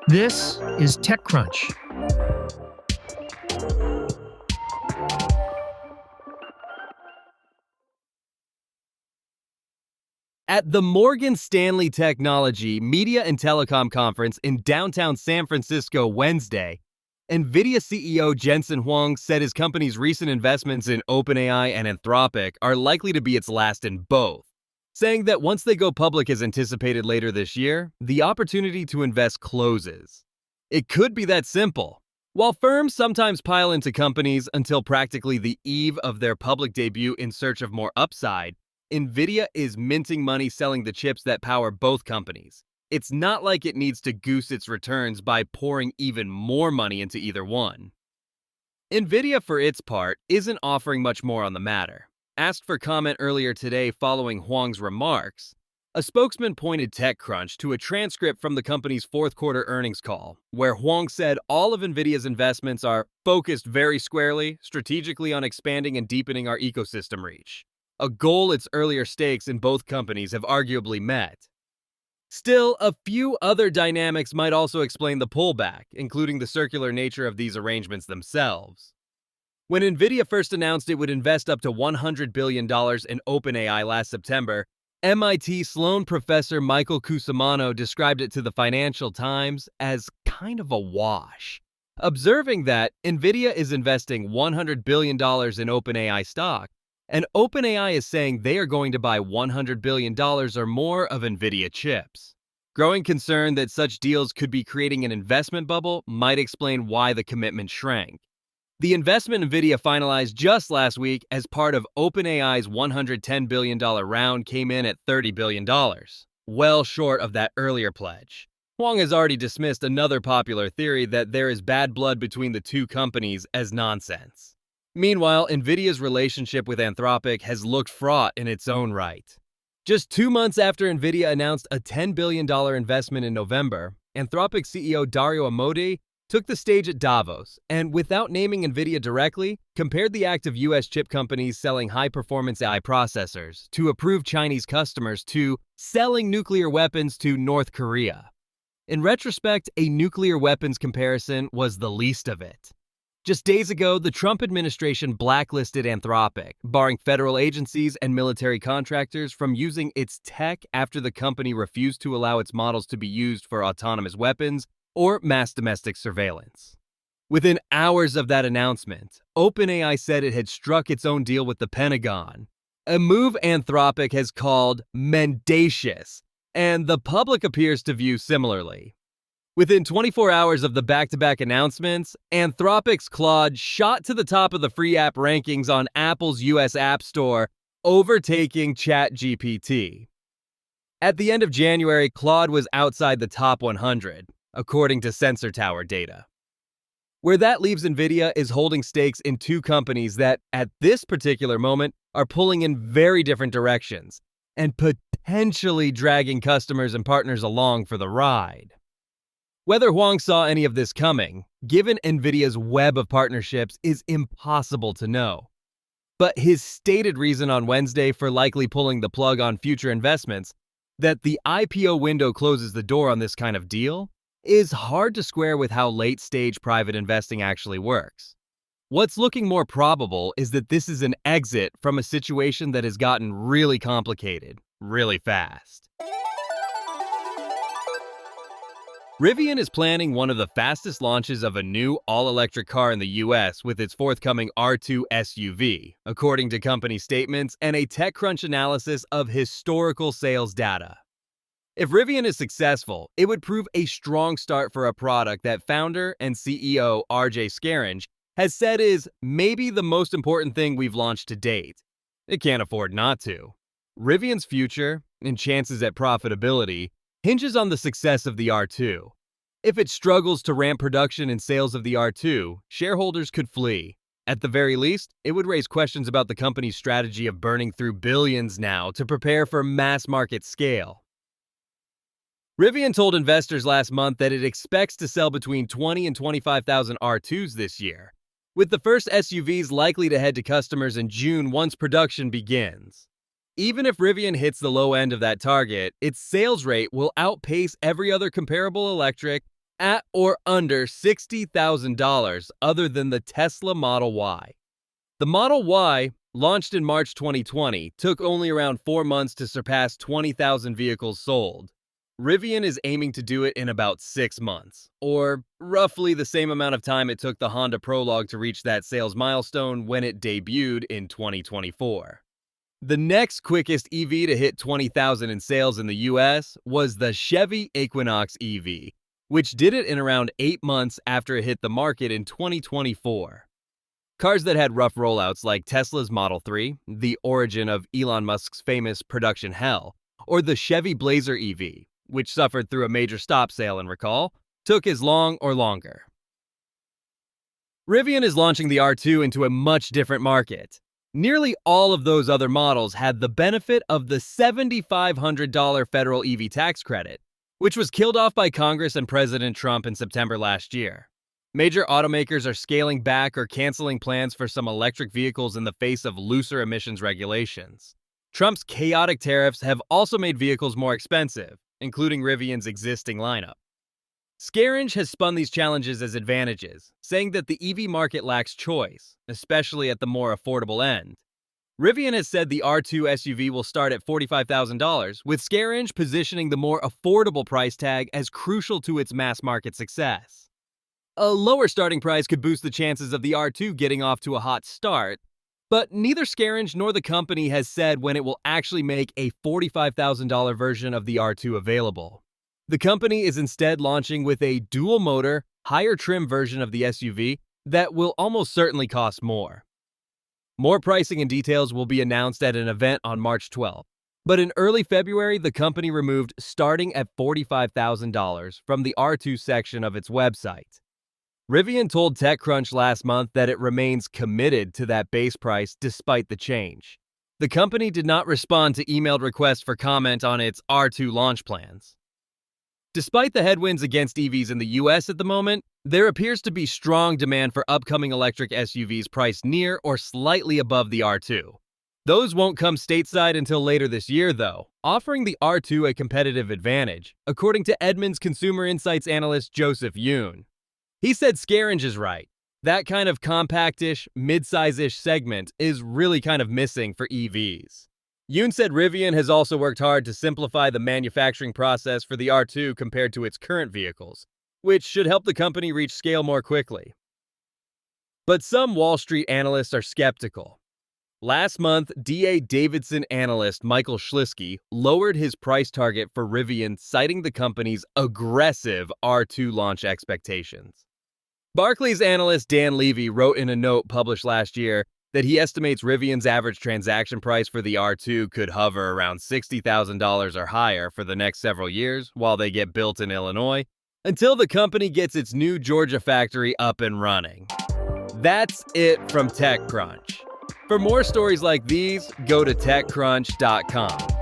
This is TechCrunch. At the Morgan Stanley Technology, Media and Telecom Conference in downtown San Francisco Wednesday, Nvidia CEO Jensen Huang said his company's recent investments in OpenAI and Anthropic are likely to be its last in both, saying that once they go public as anticipated later this year, the opportunity to invest closes. It could be that simple. While firms sometimes pile into companies until practically the eve of their public debut in search of more upside, Nvidia is minting money selling the chips that power both companies. It's not like it needs to goose its returns by pouring even more money into either one. Nvidia, for its part, isn't offering much more on the matter. Asked for comment earlier today following Huang's remarks, a spokesman pointed TechCrunch to a transcript from the company's fourth quarter earnings call, where Huang said all of Nvidia's investments are focused very squarely, strategically on expanding and deepening our ecosystem reach, a goal its earlier stakes in both companies have arguably met. Still, a few other dynamics might also explain the pullback, including the circular nature of these arrangements themselves. When Nvidia first announced it would invest up to $100 billion in OpenAI last September, MIT Sloan professor Michael Cusimano described it to the Financial Times as kind of a wash, observing that Nvidia is investing $100 billion in OpenAI stock, and OpenAI is saying they are going to buy $100 billion or more of Nvidia chips. Growing concern that such deals could be creating an investment bubble might explain why the commitment shrank. The investment Nvidia finalized just last week as part of OpenAI's $110 billion round came in at $30 billion, well short of that earlier pledge. Huang has already dismissed another popular theory that there is bad blood between the two companies as nonsense. Meanwhile, Nvidia's relationship with Anthropic has looked fraught in its own right. Just 2 months after Nvidia announced a $10 billion investment in November, Anthropic CEO Dario Amodei took the stage at Davos and, without naming Nvidia directly, compared the act of U.S. chip companies selling high-performance AI processors to approved Chinese customers to selling nuclear weapons to North Korea. In retrospect, a nuclear weapons comparison was the least of it. Just days ago, the Trump administration blacklisted Anthropic, barring federal agencies and military contractors from using its tech after the company refused to allow its models to be used for autonomous weapons or mass domestic surveillance. Within hours of that announcement, OpenAI said it had struck its own deal with the Pentagon, a move Anthropic has called mendacious, and the public appears to view similarly. Within 24 hours of the back-to-back announcements, Anthropic's Claude shot to the top of the free app rankings on Apple's US App Store, overtaking ChatGPT. At the end of January, Claude was outside the top 100, according to Sensor Tower data. Where that leaves Nvidia is holding stakes in two companies that, at this particular moment, are pulling in very different directions and potentially dragging customers and partners along for the ride. Whether Huang saw any of this coming, given Nvidia's web of partnerships, is impossible to know. But his stated reason on Wednesday for likely pulling the plug on future investments, that the IPO window closes the door on this kind of deal, is hard to square with how late-stage private investing actually works. What's looking more probable is that this is an exit from a situation that has gotten really complicated, really fast. Rivian is planning one of the fastest launches of a new all-electric car in the US with its forthcoming R2 SUV, according to company statements and a TechCrunch analysis of historical sales data. If Rivian is successful, it would prove a strong start for a product that founder and CEO RJ Scaringe has said is maybe the most important thing we've launched to date. It can't afford not to. Rivian's future, and chances at profitability, hinges on the success of the R2. If it struggles to ramp production and sales of the R2, shareholders could flee. At the very least, it would raise questions about the company's strategy of burning through billions now to prepare for mass market scale. Rivian told investors last month that it expects to sell between 20 and 25,000 R2s this year, with the first SUVs likely to head to customers in June once production begins. Even if Rivian hits the low end of that target, its sales rate will outpace every other comparable electric at or under $60,000 other than the Tesla Model Y. The Model Y, launched in March 2020, took only around 4 months to surpass 20,000 vehicles sold. Rivian is aiming to do it in about 6 months, or roughly the same amount of time it took the Honda Prologue to reach that sales milestone when it debuted in 2024. The next quickest EV to hit 20,000 in sales in the US was the Chevy Equinox EV, which did it in around 8 months after it hit the market in 2024. Cars that had rough rollouts like Tesla's Model 3, the origin of Elon Musk's famous production hell, or the Chevy Blazer EV, which suffered through a major stop sale and recall, took as long or longer. Rivian is launching the R2 into a much different market. Nearly all of those other models had the benefit of the $7,500 federal EV tax credit, which was killed off by Congress and President Trump in September last year. Major automakers are scaling back or canceling plans for some electric vehicles in the face of looser emissions regulations. Trump's chaotic tariffs have also made vehicles more expensive, including Rivian's existing lineup. Scaringe has spun these challenges as advantages, saying that the EV market lacks choice, especially at the more affordable end. Rivian has said the R2 SUV will start at $45,000, with Scaringe positioning the more affordable price tag as crucial to its mass market success. A lower starting price could boost the chances of the R2 getting off to a hot start, but neither Scaringe nor the company has said when it will actually make a $45,000 version of the R2 available. The company is instead launching with a dual-motor, higher-trim version of the SUV that will almost certainly cost more. More pricing and details will be announced at an event on March 12th, but in early February, the company removed starting at $45,000 from the R2 section of its website. Rivian told TechCrunch last month that it remains committed to that base price despite the change. The company did not respond to emailed requests for comment on its R2 launch plans. Despite the headwinds against EVs in the US at the moment, there appears to be strong demand for upcoming electric SUVs priced near or slightly above the R2. Those won't come stateside until later this year, though, offering the R2 a competitive advantage, according to Edmunds consumer insights analyst Joseph Yoon. He said Scaringe is right. That kind of compactish, mid-size-ish segment is really kind of missing for EVs. Yoon said Rivian has also worked hard to simplify the manufacturing process for the R2 compared to its current vehicles, which should help the company reach scale more quickly. But some Wall Street analysts are skeptical. Last month, D.A. Davidson analyst Michael Schliske lowered his price target for Rivian, citing the company's aggressive R2 launch expectations. Barclays analyst Dan Levy wrote in a note published last year that he estimates Rivian's average transaction price for the R2 could hover around $60,000 or higher for the next several years while they get built in Illinois, until the company gets its new Georgia factory up and running. That's it from TechCrunch. For more stories like these, go to TechCrunch.com.